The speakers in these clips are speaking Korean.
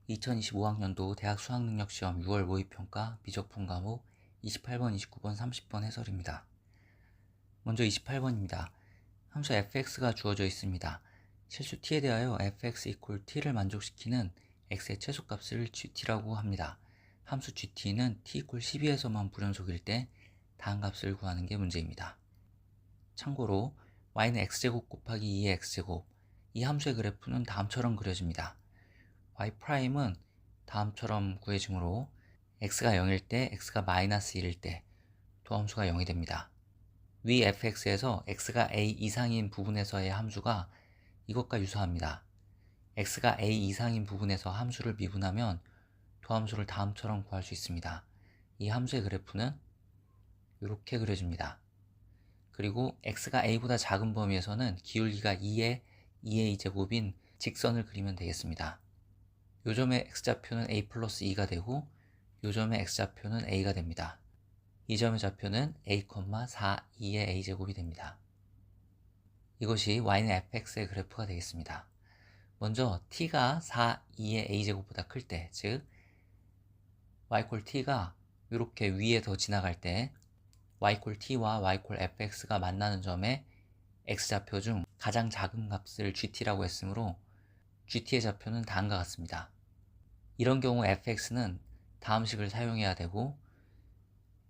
2025학년도 대학 수학능력시험 6월 모의평가 미적분 과목 28번, 29번, 30번 해설입니다. 먼저 28번입니다. 함수 fx가 주어져 있습니다. 실수 t에 대하여 fx equal t를 만족시키는 x의 최소값을 gt라고 합니다. 함수 gt는 t equal 12에서만 불연속일 때 다음 값을 구하는 게 문제입니다. 참고로 y는 x제곱 곱하기 2의 x제곱, 이 함수의 그래프는 다음처럼 그려집니다. y'은 다음처럼 구해지므로 x가 0일 때, x가 마이너스 1일 때 도함수가 0이 됩니다. 위 fx에서 x가 a 이상인 부분에서의 함수가 이것과 유사합니다. x가 a 이상인 부분에서 함수를 미분하면 도함수를 다음처럼 구할 수 있습니다. 이 함수의 그래프는 이렇게 그려집니다. 그리고 x가 a보다 작은 범위에서는 기울기가 2의 2a제곱인 직선을 그리면 되겠습니다. 요점의 x좌표는 a 플러스 2가 되고 요점의 x좌표는 a가 됩니다. 이 점의 좌표는 a, 4, 2의 a제곱이 됩니다. 이것이 y는 fx의 그래프가 되겠습니다. 먼저 t가 4, 2의 a제곱보다 클 때, 즉 y t가 이렇게 위에 더 지나갈 때 y t와 y fx가 만나는 점에 x좌표 중 가장 작은 값을 gt라고 했으므로 gt의 좌표는 다음과 같습니다. 이런 경우 fx는 다음 식을 사용해야 되고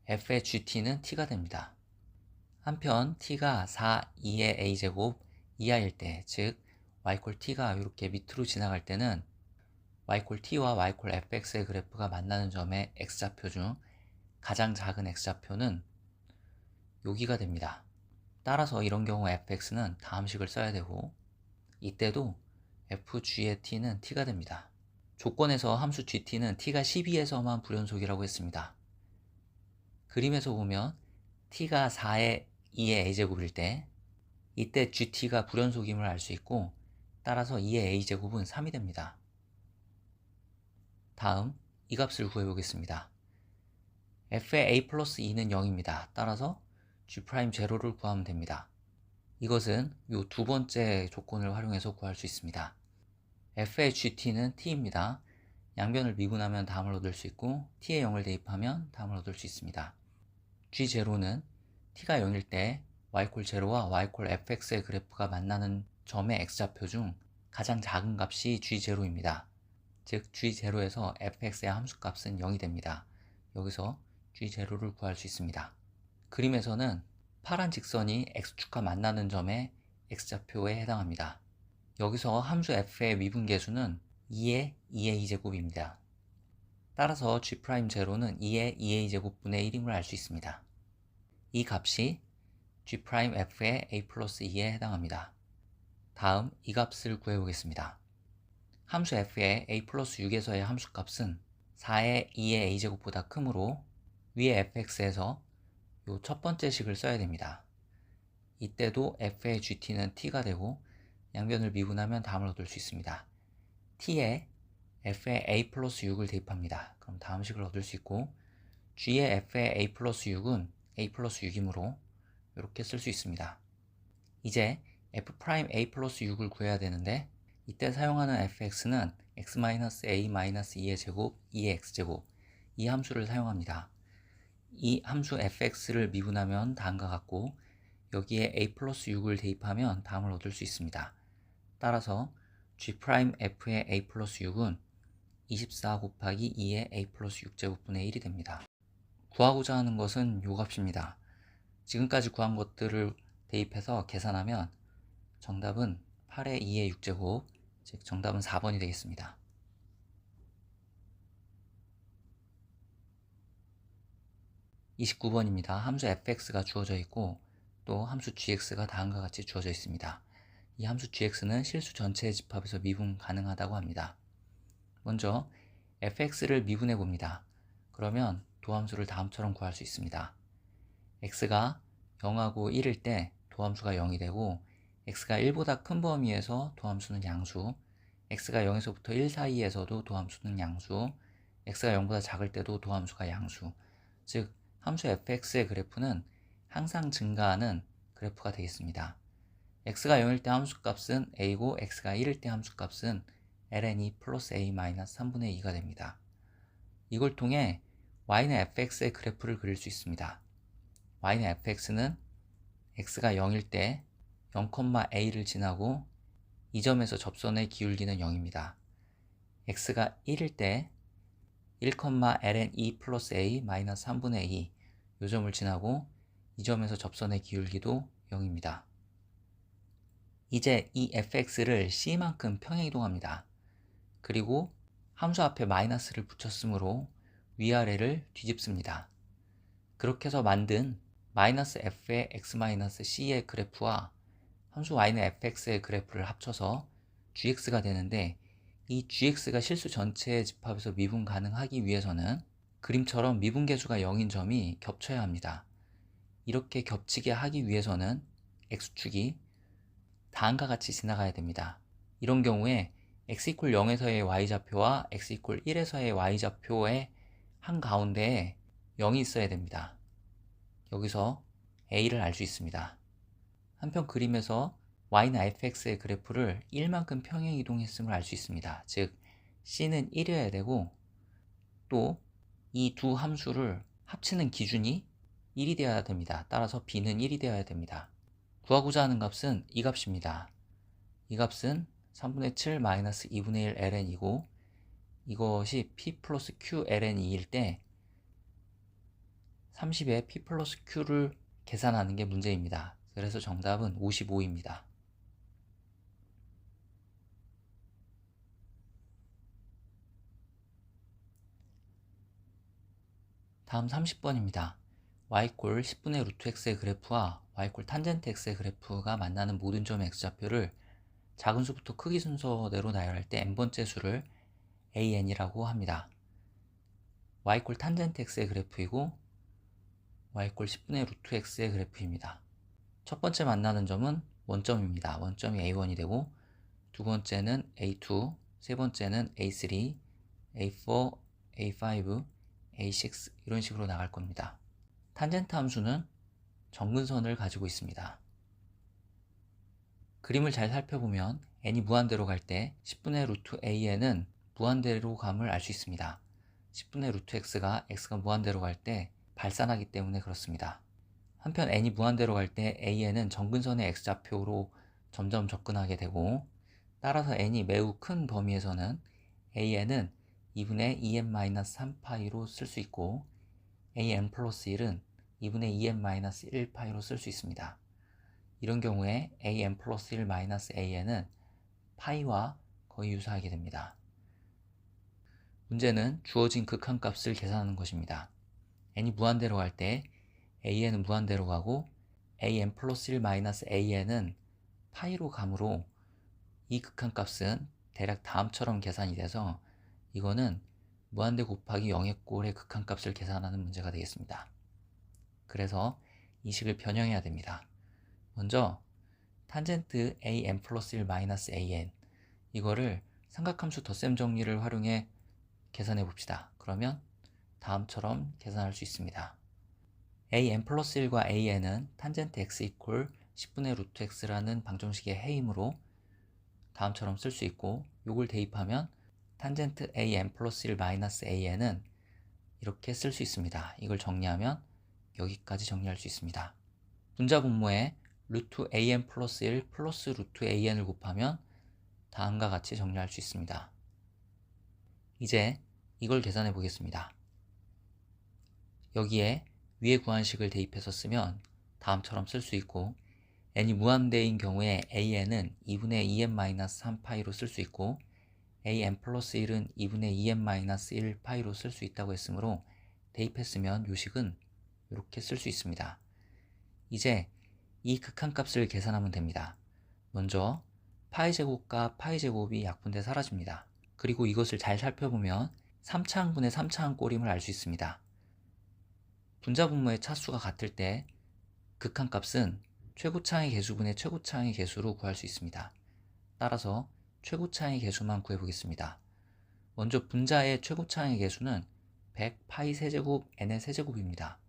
f의 gt는 t가 됩니다. 한편 t가 4, 2의 a제곱 이하일 때, 즉 y t가 이렇게 밑으로 지나갈 때는 y t와 y fx의 그래프가 만나는 점의 x좌표 중 가장 작은 x좌표는 여기가 됩니다. 따라서 이런 경우 fx는 다음 식을 써야 되고 이때도 fg의 t는 t가 됩니다. 조건에서 함수 gt는 t가 12에서만 불연속이라고 했습니다. 그림에서 보면 t가 4의 2의 a제곱일 때 이때 gt가 불연속임을 알 수 있고 따라서 2의 a제곱은 3이 됩니다. 다음 이 값을 구해보겠습니다. f의 a 플러스 2는 0입니다. 따라서 g'0를 구하면 됩니다. 이것은 이 두 번째 조건을 활용해서 구할 수 있습니다. f의 gt는 t입니다. 양변을 미분하면 다음을 얻을 수 있고 t에 0을 대입하면 다음을 얻을 수 있습니다. g0는 t가 0일 때 y0와 y fx의 그래프가 만나는 점의 x좌표 중 가장 작은 값이 g0입니다. 즉 g0에서 fx의 함수값은 0이 됩니다. 여기서 g0를 구할 수 있습니다. 그림에서는 파란 직선이 x축과 만나는 점의 x좌표에 해당합니다. 여기서 함수 f의 미분계수는 2의 2a제곱입니다. 따라서 g'0는 2의 2a제곱분의 1임을 알 수 있습니다. 이 값이 g'f의 a 플러스 2에 해당합니다. 다음 이 값을 구해보겠습니다. 함수 f의 a 플러스 6에서의 함수값은 4의 2의 a제곱보다 크므로 위의 fx에서 이 첫 번째 식을 써야 됩니다. 이때도 f의 gt는 t가 되고 양변을 미분하면 다음을 얻을 수 있습니다. t에 f의 a 플러스 6을 대입합니다. 그럼 다음 식을 얻을 수 있고 g의 f의 a 플러스 6은 a 플러스 6이므로 이렇게 쓸 수 있습니다. 이제 f'a 플러스 6을 구해야 되는데 이때 사용하는 fx는 x-a-2의 제곱 2의 x제곱 이 함수를 사용합니다. 이 함수 fx를 미분하면 다음과 같고 여기에 a 플러스 6을 대입하면 다음을 얻을 수 있습니다. 따라서 g'f의 a 플러스 6은 24 곱하기 2의 a 플러스 6제곱분의 1이 됩니다. 구하고자 하는 것은 요 값입니다. 지금까지 구한 것들을 대입해서 계산하면 정답은 8의 2의 6제곱, 즉 정답은 4번이 되겠습니다. 29번입니다. 함수 fx가 주어져 있고 또 함수 gx가 다음과 같이 주어져 있습니다. 이 함수 gx는 실수 전체의 집합에서 미분 가능하다고 합니다. 먼저 fx를 미분해 봅니다. 그러면 도함수를 다음처럼 구할 수 있습니다. x가 0하고 1일 때 도함수가 0이 되고 x가 1보다 큰 범위에서 도함수는 양수, x가 0에서부터 1 사이에서도 도함수는 양수, x가 0보다 작을 때도 도함수가 양수, 즉 함수 fx의 그래프는 항상 증가하는 그래프가 되겠습니다. x가 0일 때 함수값은 a고 x가 1일 때 함수값은 ln2 플러스 a 마이너스 3분의 2가 됩니다. 이걸 통해 y는 fx의 그래프를 그릴 수 있습니다. y는 fx는 x가 0일 때 0,a를 지나고 이 점에서 접선의 기울기는 0입니다. x가 1일 때 1,ln2 플러스 a 마이너스 3분의 2 이 점을 지나고 이 점에서 접선의 기울기도 0입니다. 이제 이 fx를 c만큼 평행이동합니다. 그리고 함수 앞에 마이너스를 붙였으므로 위아래를 뒤집습니다. 그렇게 해서 만든 마이너스 f의 x-c의 그래프와 함수 y는 fx의 그래프를 합쳐서 gx가 되는데, 이 gx가 실수 전체의 집합에서 미분 가능하기 위해서는 그림처럼 미분계수가 0인 점이 겹쳐야 합니다. 이렇게 겹치게 하기 위해서는 x축이 다음과 같이 지나가야 됩니다. 이런 경우에 x 0에서의 y좌표와 x 1에서의 y좌표의 한가운데에 0이 있어야 됩니다. 여기서 a를 알 수 있습니다. 한편 그림에서 y는 fx의 그래프를 1만큼 평행 이동했음을 알 수 있습니다. 즉 c는 1이어야 되고, 또 이 두 함수를 합치는 기준이 1이 되어야 됩니다. 따라서 b는 1이 되어야 됩니다. 구하고자 하는 값은 이 값입니다. 이 값은 3분의 7 마이너스 2분의 1 ln이고, 이것이 p 플러스 q ln2일 때 30에 p 플러스 q를 계산하는 게 문제입니다. 그래서 정답은 55입니다. 다음 30번입니다. y 꼴 10분의 루트 x의 그래프와 y 꼴 탄젠트 x의 그래프가 만나는 모든 점의 x좌표를 작은 수부터 크기 순서대로 나열할 때 n번째 수를 an이라고 합니다. y 꼴 탄젠트 x의 그래프이고 y 꼴 10분의 루트 x의 그래프입니다. 첫 번째 만나는 점은 원점입니다. 원점이 a1이 되고, 두 번째는 a2, 세 번째는 a3, a4, a5, a6 이런 식으로 나갈 겁니다. 탄젠트 함수는 정근선을 가지고 있습니다. 그림을 잘 살펴보면 n이 무한대로 갈 때 10분의 루트 an은 무한대로 감을 알 수 있습니다. 10분의 루트 x가 무한대로 갈 때 발산하기 때문에 그렇습니다. 한편 n이 무한대로 갈 때 an은 정근선의 x좌표로 점점 접근하게 되고, 따라서 n이 매우 큰 범위에서는 an은 2분의 2n-3파이로 쓸 수 있고, an 플러스 1은 2분의 2n-1파이로 쓸 수 있습니다. 이런 경우에 an 플러스 1 마이너스 an은 파이와 거의 유사하게 됩니다. 문제는 주어진 극한값을 계산하는 것입니다. n이 무한대로 갈 때 an은 무한대로 가고 an 플러스 1 마이너스 an은 파이로 가므로 이 극한값은 대략 다음처럼 계산이 돼서 이거는 무한대 곱하기 0의 꼴의 극한값을 계산하는 문제가 되겠습니다. 그래서 이 식을 변형해야 됩니다. 먼저 탄젠트 an 플러스 1 마이너스 an, 이거를 삼각함수 덧셈 정리를 활용해 계산해 봅시다. 그러면 다음처럼 계산할 수 있습니다. an 플러스 1과 an은 탄젠트 x 이퀄 10분의 루트 x라는 방정식의 해이므로 다음처럼 쓸 수 있고, 요걸 대입하면 탄젠트 an 플러스 1 마이너스 an은 이렇게 쓸 수 있습니다. 이걸 정리하면 여기까지 정리할 수 있습니다. 분자 분모에 루트 an 플러스 1 플러스 루트 an을 곱하면 다음과 같이 정리할 수 있습니다. 이제 이걸 계산해 보겠습니다. 여기에 위의 구한식을 대입해서 쓰면 다음처럼 쓸 수 있고, n이 무한대인 경우에 an은 2분의 2n-3파이로 쓸 수 있고, an 플러스 1은 2분의 2n-1파이로 쓸 수 있다고 했으므로 대입했으면 요식은 이렇게 쓸 수 있습니다. 이제 이 극한값을 계산하면 됩니다. 먼저 파이 제곱과 파이 제곱이 약분돼 사라집니다. 그리고 이것을 잘 살펴보면 3차항분의 3차항 꼴임을 알 수 있습니다. 분자 분모의 차수가 같을 때 극한값은 최고차항의 개수분의 최고차항의 개수로 구할 수 있습니다. 따라서 최고차항의 개수만 구해보겠습니다. 먼저 분자의 최고차항의 개수는 100 파이 세제곱 n의 세제곱입니다.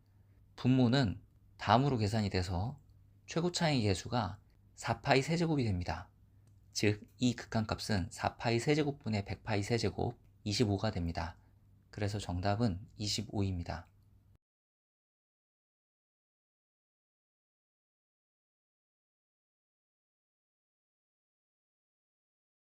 분모는 다음으로 계산이 돼서 최고차항의 개수가 4파이 세제곱이 됩니다. 즉, 이 극한값은 4파이 세제곱분의 100파이 세제곱 25가 됩니다. 그래서 정답은 25입니다.